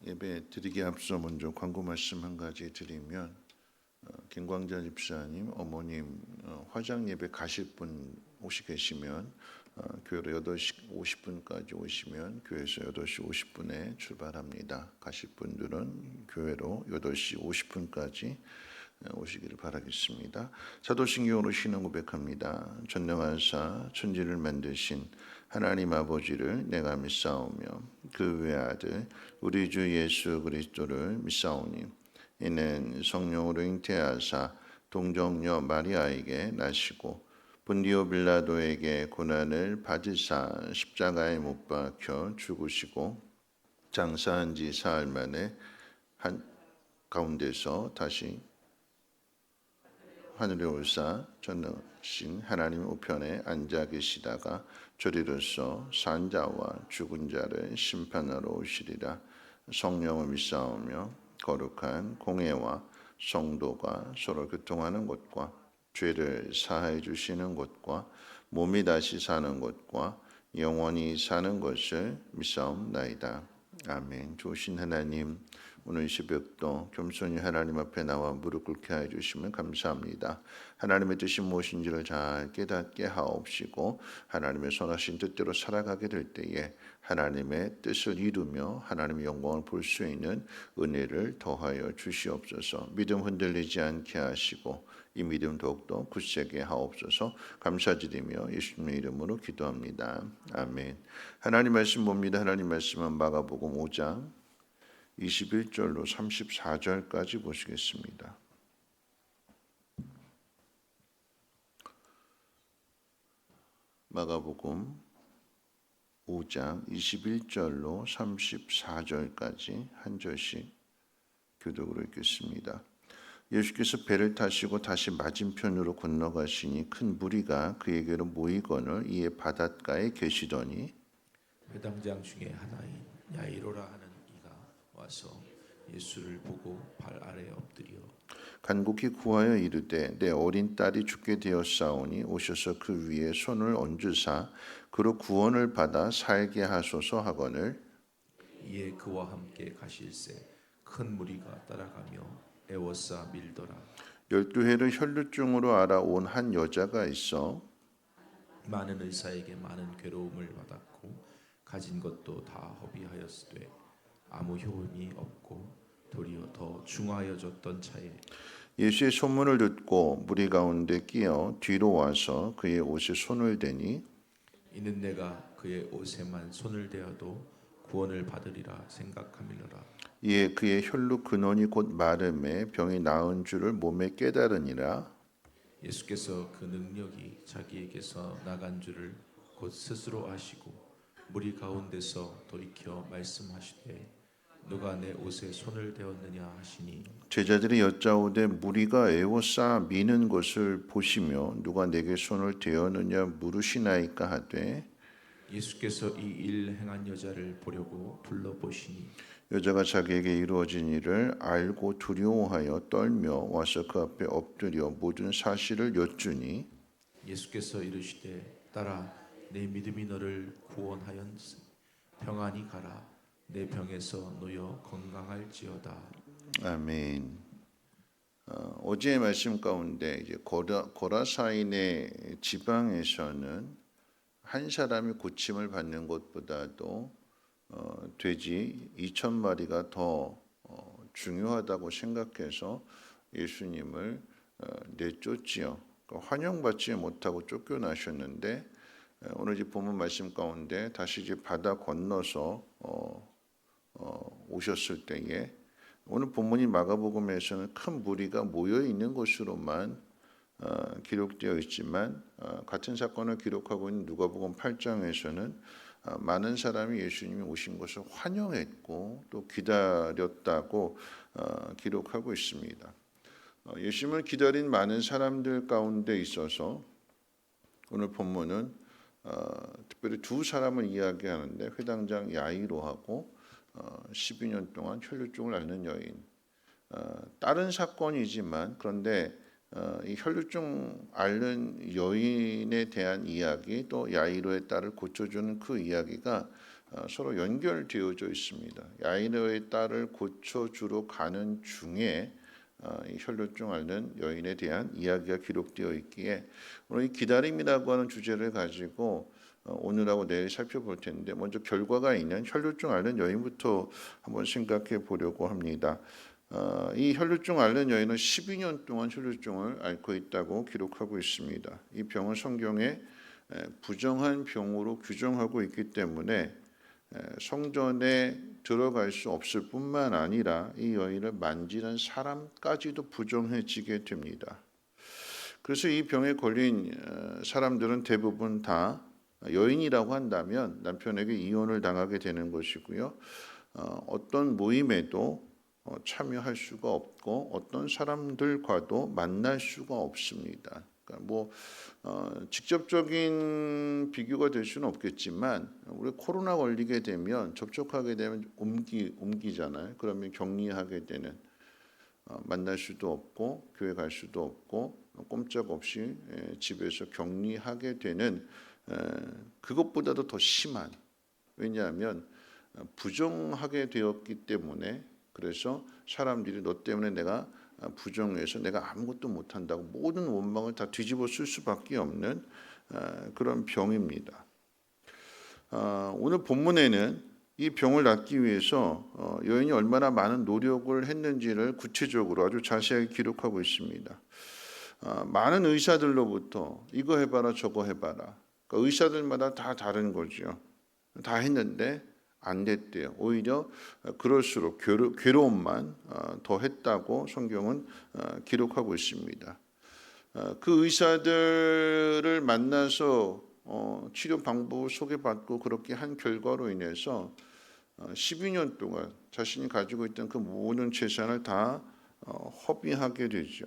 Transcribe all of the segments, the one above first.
예배 드리기 앞서 먼저 광고 말씀 한 가지 드리면 김광자 집사님 어머님 화장 예배 가실 분 혹시 계시면 교회로 8시 50분까지 오시면 교회에서 8시 50분에 출발합니다. 가실 분들은 교회로 8시 50분까지 오시기를 바라겠습니다. 사도신경으로 신앙 고백합니다. 전능하사 천지를 만드신 하나님 아버지를 내가 믿사오며 그 외아들 우리 주 예수 그리스도를 믿사오니 이는 성령으로 잉태하사 동정녀 마리아에게 나시고 본디오 빌라도에게 고난을 받으사 십자가에 못 박혀 죽으시고 장사한 지 사흘 만에 한 가운데서 다시 하늘에 올사 전능하신 하나님 우편에 앉아 계시다가 저리로서 산 자와 죽은 자를 심판하러 오시리라. 성령을 믿사오며 거룩한 공회와 성도가 서로 교통하는 곳과 죄를 사하여 주시는 곳과 몸이 다시 사는 곳과 영원히 사는 것을 믿사옵나이다. 아멘. 좋으신 하나님, 오늘 새벽도 겸손히 하나님 앞에 나와 무릎 꿇게 하여 주시면 감사합니다. 하나님의 뜻이 무엇인지를 잘 깨닫게 하옵시고 하나님의 선하신 뜻대로 살아가게 될 때에 하나님의 뜻을 이루며 하나님의 영광을 볼 수 있는 은혜를 더하여 주시옵소서. 믿음 흔들리지 않게 하시고 이 믿음 더욱더 굳세게 하옵소서. 감사드리며 예수님의 이름으로 기도합니다. 아멘. 하나님 말씀 봅니다. 하나님 말씀은 마가복음 5장 21절로 34절까지 보시겠습니다. 마가복음 5장 21절로 34절까지 한 절씩 교독으로 읽겠습니다. 예수께서 배를 타시고 다시 맞은편으로 건너가시니 큰 무리가 그에게로 모이거늘 이에 바닷가에 계시더니 회당장 중에 하나인 야이로라 하는 이가 와서 예수를 보고 발 아래 엎드려 간곡히 구하여 이르되 내 어린 딸이 죽게 되었사오니 오셔서 그 위에 손을 얹으사 그로 구원을 받아 살게 하소서 하거늘 이에 그와 함께 가실새 큰 무리가 따라가며 애워싸 밀더라. 12해를 혈루증으로 알아온 한 여자가 있어 많은 의사에게 많은 괴로움을 받았고 가진 것도 다 허비하였으되 아무 효험이 없고 도리어 더 중하여졌던 차에 예수의 소문을 듣고 무리 가운데 끼어 뒤로 와서 그의 옷에 손을 대니 이는 내가 그의 옷에만 손을 대어도 구원을 받으리라 생각함이로라. 이에 그의 혈루 근원이 곧 마름에 병이 나은 줄을 몸에 깨달으니라. 예수께서 그 능력이 자기에게서 나간 줄을 곧 스스로 아시고 무리 가운데서 돌이켜 말씀하시되 누가 내 옷에 손을 대었느냐 하시니 제자들이 여짜오되 무리가 애워싸 미는 것을 보시며 누가 내게 손을 대었느냐 물으시나이까 하되 예수께서 이 일 행한 여자를 보려고 불러보시니 여자가 자기에게 이루어진 일을 알고 두려워하여 떨며 와서 그 앞에 엎드려 모든 사실을 여쭈니 예수께서 이르시되 딸아 내 믿음이 너를 구원하였으니 평안히 가라 내 병에서 놓여 건강할지어다. 아멘. 어제의 말씀 가운데 이제 고라사인의 지방에서는 한 사람이 고침을 받는 것보다도 돼지 2,000마리가 더 중요하다고 생각해서 예수님을 내쫓지요. 그러니까 환영받지 못하고 쫓겨나셨는데 오늘 이제 본문 말씀 가운데 다시 이제 바다 건너서 오셨을 때에 오늘 본문이 마가복음에서는 큰 무리가 모여 있는 것으로만 기록되어 있지만 같은 사건을 기록하고 있는 누가복음 8장에서는 많은 사람이 예수님이 오신 것을 환영했고 또 기다렸다고 기록하고 있습니다. 예수님을 기다린 많은 사람들 가운데 있어서 오늘 본문은 특별히 두 사람을 이야기하는데 회당장 야이로하고 12년 동안 혈루증을 앓는 여인. 다른 사건이지만 그런데 이 혈루증 앓는 여인에 대한 이야기 또 야이로의 딸을 고쳐주는 그 이야기가 서로 연결되어져 있습니다. 야이로의 딸을 고쳐주러 가는 중에 이 혈루증 앓는 여인에 대한 이야기가 기록되어 있기에 오늘 이 기다림이라고 하는 주제를 가지고 오늘하고 내일 살펴볼 텐데 먼저 결과가 있는 혈루증 앓는 여인부터 한번 생각해 보려고 합니다. 이 혈루증 앓는 여인은 12년 동안 혈루증을 앓고 있다고 기록하고 있습니다. 이 병은 성경에 부정한 병으로 규정하고 있기 때문에 성전에 들어갈 수 없을 뿐만 아니라 이 여인을 만지는 사람까지도 부정해지게 됩니다. 그래서 이 병에 걸린 사람들은 대부분 다 여인이라고 한다면 남편에게 이혼을 당하게 되는 것이고요. 어떤 모임에도 참여할 수가 없고 어떤 사람들과도 만날 수가 없습니다. 그러니까 직접적인 비교가 될 수는 없겠지만 우리 코로나 걸리게 되면 접촉하게 되면 옮기잖아요. 그러면 격리하게 되는 만날 수도 없고 교회 갈 수도 없고 꼼짝없이 집에서 격리하게 되는 그것보다도 더 심한 왜냐하면 부정하게 되었기 때문에 그래서 사람들이 너 때문에 내가 부정해서 내가 아무것도 못한다고 모든 원망을 다 뒤집어 쓸 수밖에 없는 그런 병입니다. 오늘 본문에는 이 병을 낫기 위해서 여인이 얼마나 많은 노력을 했는지를 구체적으로 아주 자세하게 기록하고 있습니다. 많은 의사들로부터 이거 해봐라 저거 해봐라. 그러니까 의사들마다 다 다른 거죠. 다 했는데 안 됐대요. 오히려 그럴수록 괴로움만 더 했다고 성경은 기록하고 있습니다. 그 의사들을 만나서 치료 방법을 소개받고 그렇게 한 결과로 인해서 12년 동안 자신이 가지고 있던 그 모든 재산을 다 허비하게 되죠.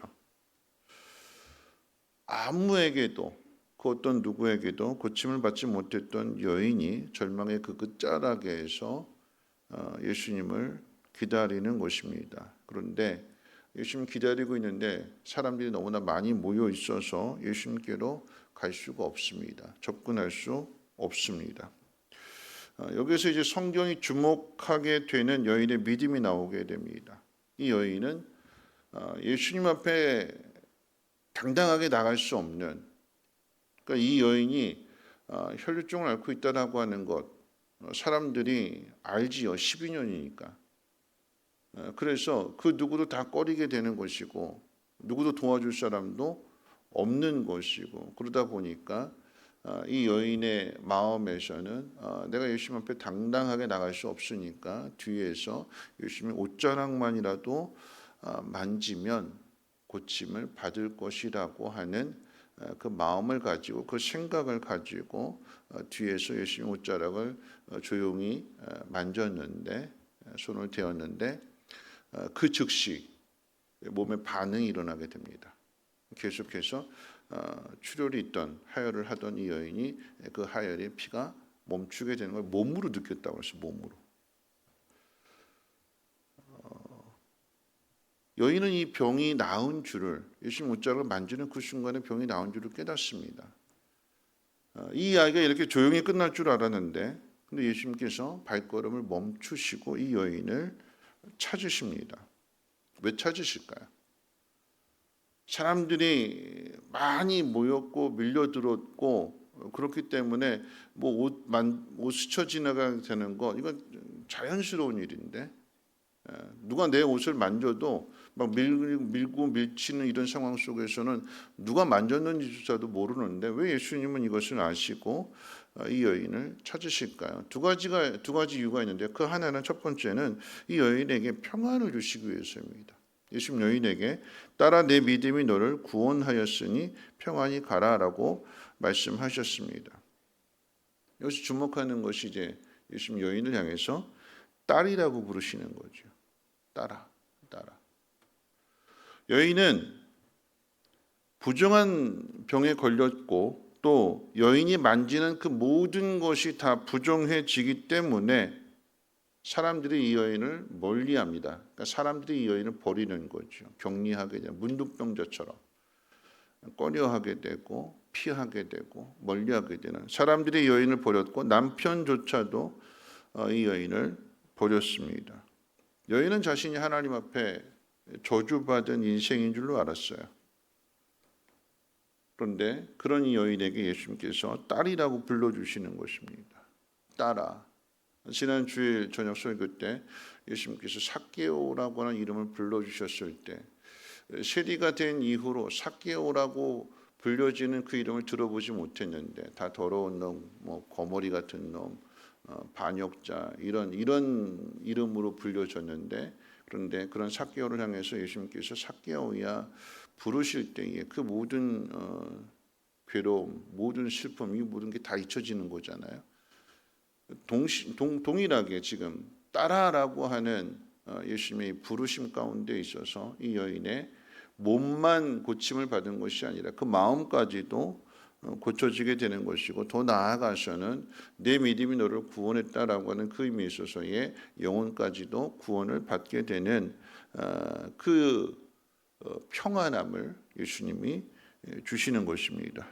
아무에게도 그 어떤 누구에게도 고침을 받지 못했던 여인이 절망의 그 끝자락에서 예수님을 기다리는 것입니다. 그런데 예수님 기다리고 있는데 사람들이 너무나 많이 모여 있어서 예수님께로 갈 수가 없습니다. 접근할 수 없습니다. 여기서 이제 성경이 주목하게 되는 여인의 믿음이 나오게 됩니다. 이 여인은 예수님 앞에 당당하게 나갈 수 없는 그러니까 이 여인이 혈루증을 앓고 있다라고 하는 것 사람들이 알지요. 12년이니까. 그래서 그 누구도 다 꺼리게 되는 것이고 누구도 도와줄 사람도 없는 것이고 그러다 보니까 이 여인의 마음에서는 내가 예수님 앞에 당당하게 나갈 수 없으니까 뒤에서 예수님의 옷자락만이라도 만지면 고침을 받을 것이라고 하는 그 마음을 가지고 그 생각을 가지고 뒤에서 예수님 옷자락을 조용히 만졌는데 손을 대었는데 그 즉시 몸에 반응이 일어나게 됩니다. 계속해서 출혈이 있던 하혈을 하던 이 여인이 그 하혈의 피가 멈추게 되는 걸 몸으로 느꼈다고 해서 몸으로. 여인은 이 병이 나은 줄을 예수님 옷자락을 만지는 그 순간에 병이 나은 줄을 깨닫습니다. 이 이야기가 이렇게 조용히 끝날 줄 알았는데 근데 예수님께서 발걸음을 멈추시고 이 여인을 찾으십니다. 왜 찾으실까요? 사람들이 많이 모였고 밀려들었고 그렇기 때문에 옷 스쳐 지나가게 되는 거 이건 자연스러운 일인데 누가 내 옷을 만져도 막 밀고 밀치는 이런 상황 속에서는 누가 만졌는지조차도 모르는데 왜 예수님은 이것을 아시고 이 여인을 찾으실까요? 두 가지 이유가 있는데 그 하나는 첫 번째는 이 여인에게 평안을 주시기 위해서입니다. 예수님 여인에게 따라 내 믿음이 너를 구원하였으니 평안히 가라라고 말씀하셨습니다. 여기서 주목하는 것이 이제 예수님 여인을 향해서 딸이라고 부르시는 거죠. 따라. 여인은 부정한 병에 걸렸고 또 여인이 만지는 그 모든 것이 다 부정해지기 때문에 사람들이 이 여인을 멀리합니다. 그러니까 사람들이 이 여인을 버리는 거죠. 격리하게 되는 문둥병자처럼 꺼려하게 되고 피하게 되고 멀리하게 되는 사람들이 여인을 버렸고 남편조차도 이 여인을 버렸습니다. 여인은 자신이 하나님 앞에 저주받은 인생인 줄로 알았어요. 그런데 그런 이 여인에게 예수님께서 딸이라고 불러주시는 것입니다. 딸아. 지난 주일 저녁 설교 때 예수님께서 삭개오라고 하는 이름을 불러주셨을 때 세리가 된 이후로 삭개오라고 불려지는 그 이름을 들어보지 못했는데 다 더러운 놈, 뭐 거머리 같은 놈, 반역자 이런 이름으로 불려졌는데 그런데 그런 삭개오를 향해서 예수님께서 삭개오야 부르실 때에 그 모든 괴로움, 모든 슬픔, 이 모든 게 다 잊혀지는 거잖아요. 동일하게 지금 따라라고 하는 예수님의 부르심 가운데 있어서 이 여인의 몸만 고침을 받은 것이 아니라 그 마음까지도 고쳐지게 되는 것이고 더 나아가서는 내 믿음이 너를 구원했다라고 하는 그 의미에 있어서의 영혼까지도 구원을 받게 되는 그 평안함을 예수님이 주시는 것입니다.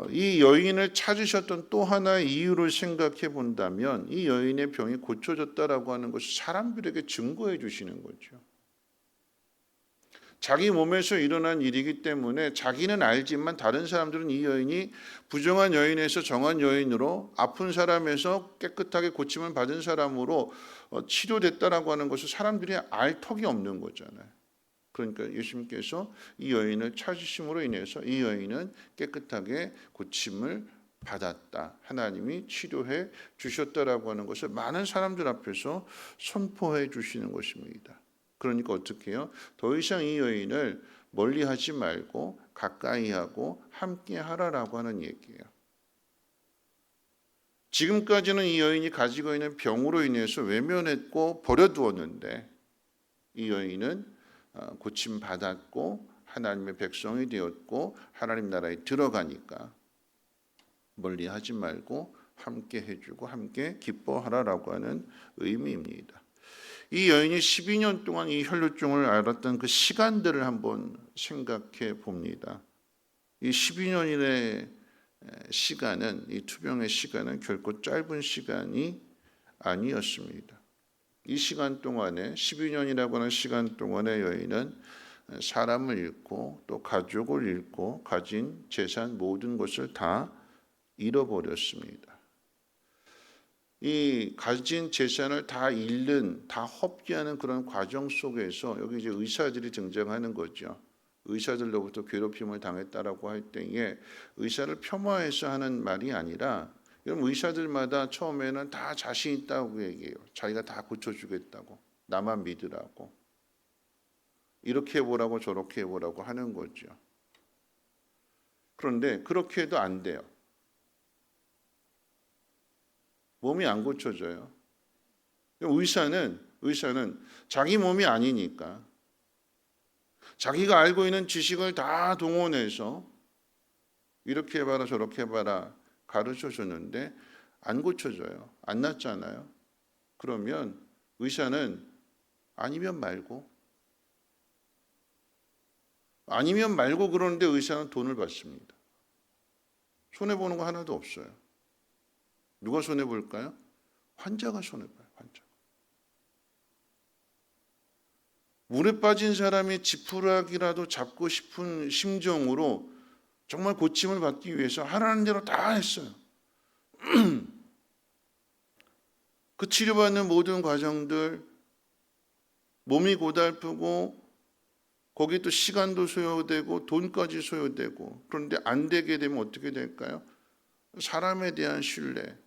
이 여인을 찾으셨던 또 하나의 이유를 생각해 본다면 이 여인의 병이 고쳐졌다라고 하는 것을 사람들에게 증거해 주시는 거죠. 자기 몸에서 일어난 일이기 때문에 자기는 알지만 다른 사람들은 이 여인이 부정한 여인에서 정한 여인으로 아픈 사람에서 깨끗하게 고침을 받은 사람으로 치료됐다라고 하는 것을 사람들이 알 턱이 없는 거잖아요. 그러니까 예수님께서 이 여인을 찾으심으로 인해서 이 여인은 깨끗하게 고침을 받았다. 하나님이 치료해 주셨다라고 하는 것을 많은 사람들 앞에서 선포해 주시는 것입니다. 그러니까 어떻게 해요? 더 이상 이 여인을 멀리하지 말고 가까이 하고 함께 하라라고 하는 얘기예요. 지금까지는 이 여인이 가지고 있는 병으로 인해서 외면했고 버려두었는데 이 여인은 고침받았고 하나님의 백성이 되었고 하나님 나라에 들어가니까 멀리하지 말고 함께 해주고 함께 기뻐하라라고 하는 의미입니다. 이 여인이 12년 동안 이 혈루증을 앓았던 그 시간들을 한번 생각해 봅니다. 이 12년의 시간은 이 투병의 시간은 결코 짧은 시간이 아니었습니다. 이 시간 동안에 12년이라고 하는 시간 동안에 여인은 사람을 잃고 또 가족을 잃고 가진 재산 모든 것을 다 잃어버렸습니다. 이 가진 재산을 다 잃는, 다 허비하는 그런 과정 속에서 여기 이제 의사들이 등장하는 거죠. 의사들로부터 괴롭힘을 당했다라고 할 때에 의사를 폄하해서 하는 말이 아니라 여러분 의사들마다 처음에는 다 자신 있다고 얘기해요. 자기가 다 고쳐주겠다고. 나만 믿으라고. 이렇게 해보라고 저렇게 해보라고 하는 거죠. 그런데 그렇게 해도 안 돼요. 몸이 안 고쳐져요. 의사는 자기 몸이 아니니까 자기가 알고 있는 지식을 다 동원해서 이렇게 해봐라 저렇게 해봐라 가르쳐 줬는데 안 고쳐져요. 안 낫잖아요. 그러면 의사는 아니면 말고 그러는데 의사는 돈을 받습니다. 손해보는 거 하나도 없어요. 누가 손해볼까요? 환자가 손해봐요. 환자. 물에 빠진 사람이 지푸라기라도 잡고 싶은 심정으로 정말 고침을 받기 위해서 하라는 대로 다 했어요. 그 치료받는 모든 과정들 몸이 고달프고 거기에 또 시간도 소요되고 돈까지 소요되고 그런데 안 되게 되면 어떻게 될까요? 사람에 대한 신뢰,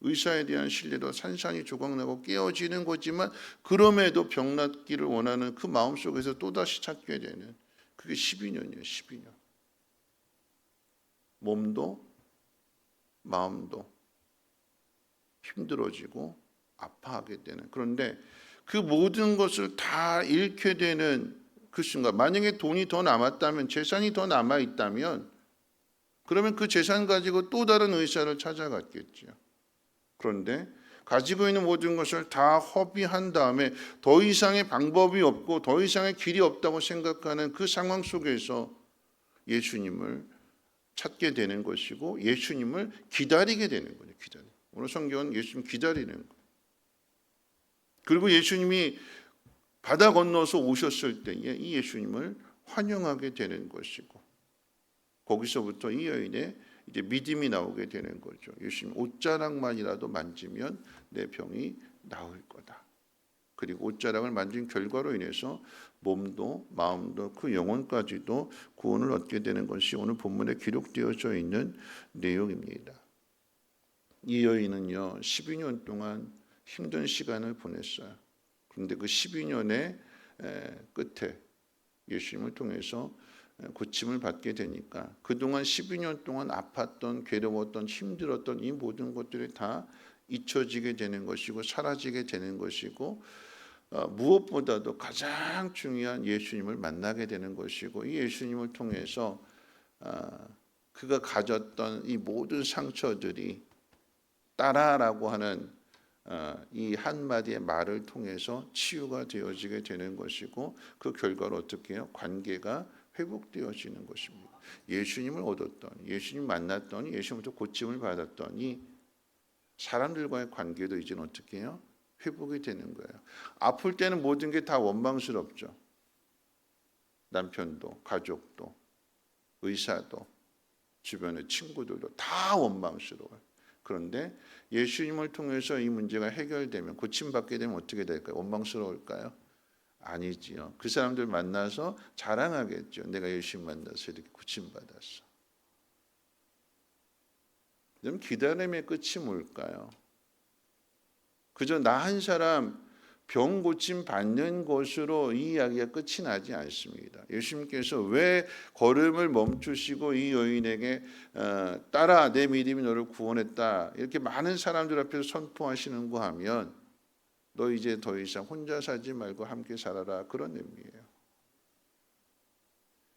의사에 대한 신뢰도 산산이 조각나고 깨어지는 거지만 그럼에도 병 낫기를 원하는 그 마음속에서 또다시 찾게 되는 그게 12년이에요. 12년. 몸도 마음도 힘들어지고 아파하게 되는 그런데 그 모든 것을 다 잃게 되는 그 순간 만약에 돈이 더 남았다면 재산이 더 남아있다면 그러면 그 재산 가지고 또 다른 의사를 찾아갔겠죠. 그런데 가지고 있는 모든 것을 다 허비한 다음에 더 이상의 방법이 없고 더 이상의 길이 없다고 생각하는 그 상황 속에서 예수님을 찾게 되는 것이고 예수님을 기다리게 되는 거죠. 오늘 성경은 예수님 기다리는 거예요. 그리고 예수님이 바다 건너서 오셨을 때에 이 예수님을 환영하게 되는 것이고, 거기서부터 이 여인의 이제 믿음이 나오게 되는 거죠. 예수님 옷자락만이라도 만지면 내 병이 나을 거다. 그리고 옷자락을 만진 결과로 인해서 몸도 마음도 그 영혼까지도 구원을 얻게 되는 것이 오늘 본문에 기록되어져 있는 내용입니다. 이 여인은요 12년 동안 힘든 시간을 보냈어요. 그런데 그 12년의 끝에 예수님을 통해서 고침을 받게 되니까 그동안 12년 동안 아팠던, 괴로웠던, 힘들었던 이 모든 것들이 다 잊혀지게 되는 것이고 사라지게 되는 것이고, 무엇보다도 가장 중요한 예수님을 만나게 되는 것이고, 이 예수님을 통해서 그가 가졌던 이 모든 상처들이 따라라고 하는 이 한마디의 말을 통해서 치유가 되어지게 되는 것이고, 그 결과로 어떻게 해요? 관계가 회복되어지는 것입니다. 예수님을 얻었더니, 예수님 만났더니, 예수님부터 고침을 받았더니 사람들과의 관계도 이제는 어떻게 해요? 회복이 되는 거예요. 아플 때는 모든 게 다 원망스럽죠. 남편도, 가족도, 의사도, 주변의 친구들도 다 원망스러워요. 그런데 예수님을 통해서 이 문제가 해결되면, 고침받게 되면 어떻게 될까요? 원망스러울까요? 아니지요. 그 사람들 만나서 자랑하겠죠. 내가 예수님 만나서 이렇게 고침받았어. 그럼 기다림의 끝이 뭘까요? 그저 나 한 사람 병 고침 받는 것으로 이 이야기가 끝이 나지 않습니다. 예수님께서 왜 걸음을 멈추시고 이 여인에게 따라 내 믿음이 너를 구원했다 이렇게 많은 사람들 앞에서 선포하시는가 하면, 너 이제 더 이상 혼자 살지 말고 함께 살아라, 그런 의미예요.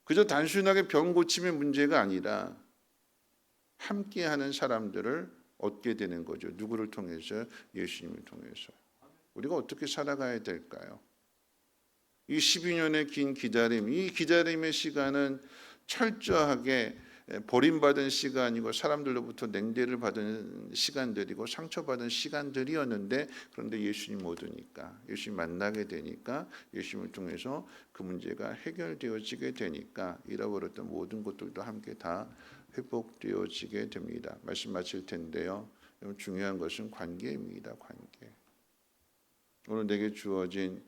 그저 단순하게 병 고침의 문제가 아니라 함께하는 사람들을 얻게 되는 거죠. 누구를 통해서? 예수님을 통해서. 우리가 어떻게 살아가야 될까요? 이 12년의 긴 기다림, 이 기다림의 시간은 철저하게 버림받은 시간이고 사람들로부터 냉대를 받은 시간들이고 상처받은 시간들이었는데, 그런데 예수님 얻으니까, 예수님 만나게 되니까, 예수님을 통해서 그 문제가 해결되어지게 되니까 잃어버렸던 모든 것들도 함께 다 회복되어지게 됩니다. 말씀 마칠 텐데요. 중요한 것은 관계입니다. 관계. 오늘 내게 주어진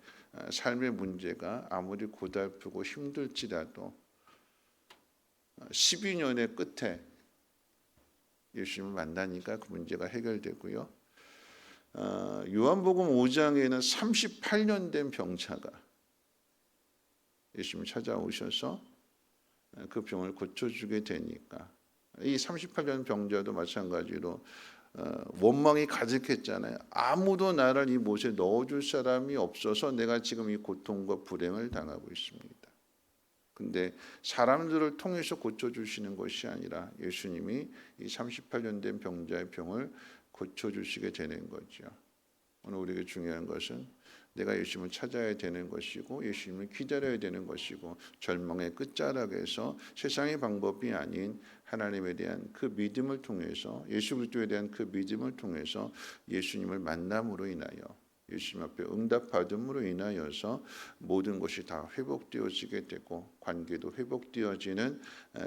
삶의 문제가 아무리 고달프고 힘들지라도 12년의 끝에 예수님을 만나니까 그 문제가 해결되고요. 요한복음 5장에는 38년 된 병자가 예수님을 찾아오셔서 그 병을 고쳐주게 되니까, 이 38년 병자도 마찬가지로 원망이 가득했잖아요. 아무도 나를 이 못에 넣어줄 사람이 없어서 내가 지금 이 고통과 불행을 당하고 있습니다. 근데 사람들을 통해서 고쳐주시는 것이 아니라 예수님이 이 38년 된 병자의 병을 고쳐주시게 되는 거죠. 오늘 우리에게 중요한 것은 내가 예수님을 찾아야 되는 것이고, 예수님을 기다려야 되는 것이고, 절망의 끝자락에서 세상의 방법이 아닌 하나님에 대한 그 믿음을 통해서, 예수 그리스도에 대한 그 믿음을 통해서 예수님을 만남으로 인하여, 예수님 앞에 응답받음으로 인하여서 모든 것이 다 회복되어지게 되고 관계도 회복되어지는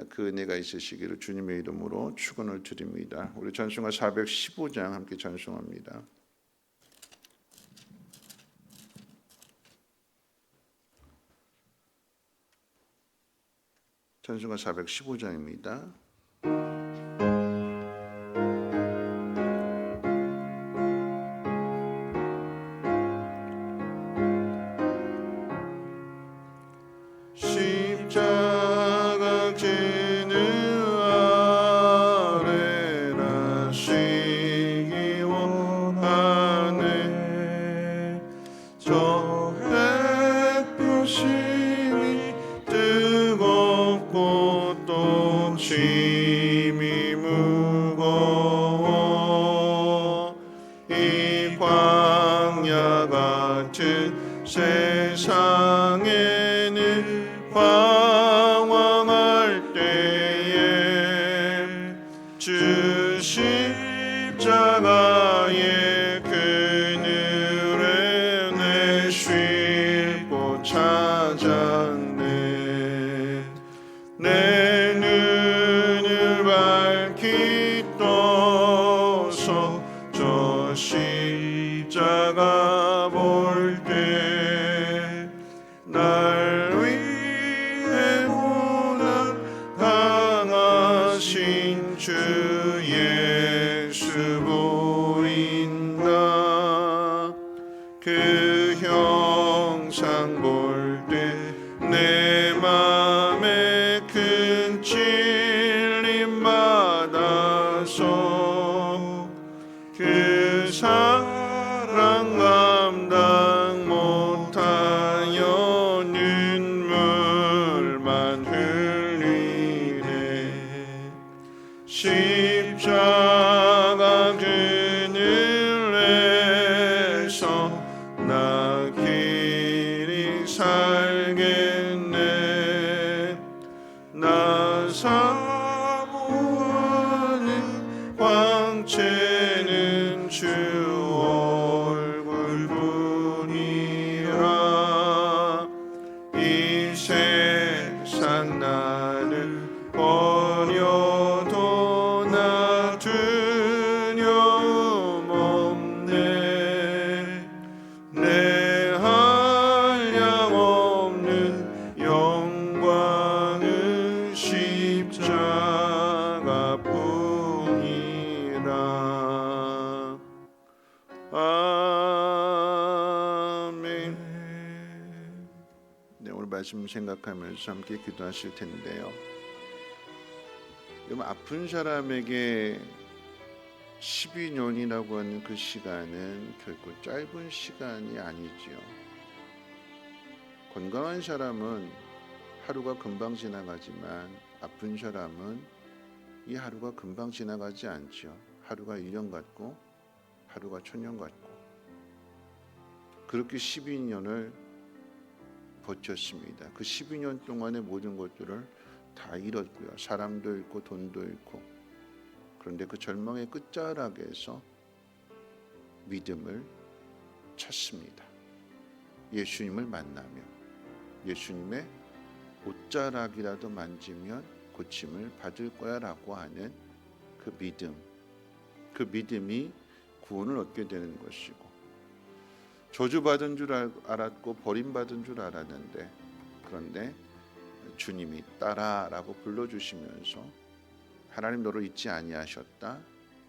그 은혜가 있으시기를 주님의 이름으로 축원을 드립니다. 우리 찬송가 415장 함께 찬송합니다. 찬송가 415장입니다. 십자가 진을 아래라 쉬기 원하네. 저 햇볕이 뜨겁고 또 짐이 무거워 이 광야 같은 세상에는 방황할 때에 주 십자가의 그늘에 나를 버려도 나 두려움없네. 내 한량없는 영광은 십자가뿐이라. 아멘. 네, 오늘 말씀 생각하면서 함께 기도하실 텐데요. 여러분, 아픈 사람에게 12년이라고 하는 그 시간은 결코 짧은 시간이 아니지요. 건강한 사람은 하루가 금방 지나가지만 아픈 사람은 이 하루가 금방 지나가지 않지요. 하루가 1년 같고 하루가 1000년 같고. 그렇게 12년을 버텼습니다. 그 12년 동안의 모든 것들을 다 잃었고요. 사람도 잃고 돈도 잃고. 그런데 그 절망의 끝자락에서 믿음을 찾습니다. 예수님을 만나며 예수님의 옷자락이라도 만지면 고침을 받을 거야 라고 하는 그 믿음이 구원을 얻게 되는 것이고, 저주받은 줄 알았고 버림받은 줄 알았는데, 그런데 주님이 딸아라고 불러주시면서 하나님 너를 잊지 아니하셨다,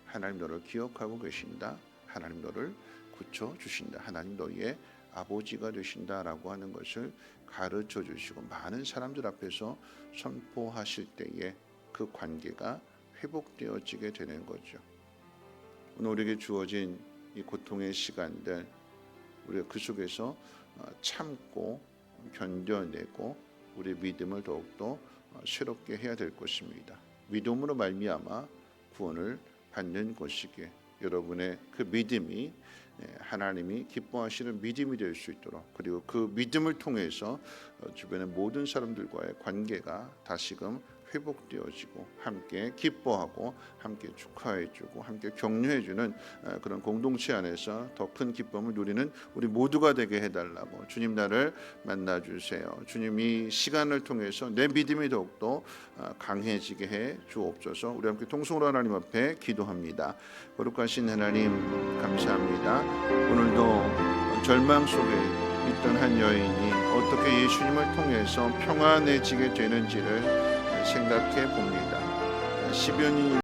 하나님 너를 기억하고 계신다, 하나님 너를 고쳐주신다, 하나님 너희의 아버지가 되신다라고 하는 것을 가르쳐 주시고 많은 사람들 앞에서 선포하실 때에 그 관계가 회복되어지게 되는 거죠. 오늘 우리에게 주어진 이 고통의 시간들, 우리가 그 속에서 참고 견뎌내고 우리의 믿음을 더욱더 새롭게 해야 될 것입니다. 믿음으로 말미암아 구원을 받는 것이기에 여러분의 그 믿음이 하나님이 기뻐하시는 믿음이 될 수 있도록, 그리고 그 믿음을 통해서 주변의 모든 사람들과의 관계가 다시금 회복되어지고 함께 기뻐하고 함께 축하해주고 함께 격려해주는 그런 공동체 안에서 더 큰 기쁨을 누리는 우리 모두가 되게 해달라고 주님 나를 만나주세요. 주님이 시간을 통해서 내 믿음이 더욱더 강해지게 해 주옵소서. 우리 함께 통성으로 하나님 앞에 기도합니다. 거룩하신 하나님 감사합니다. 오늘도 절망 속에 있던 한 여인이 어떻게 예수님을 통해서 평안해지게 되는지를 생각해 봅니다. 10여 년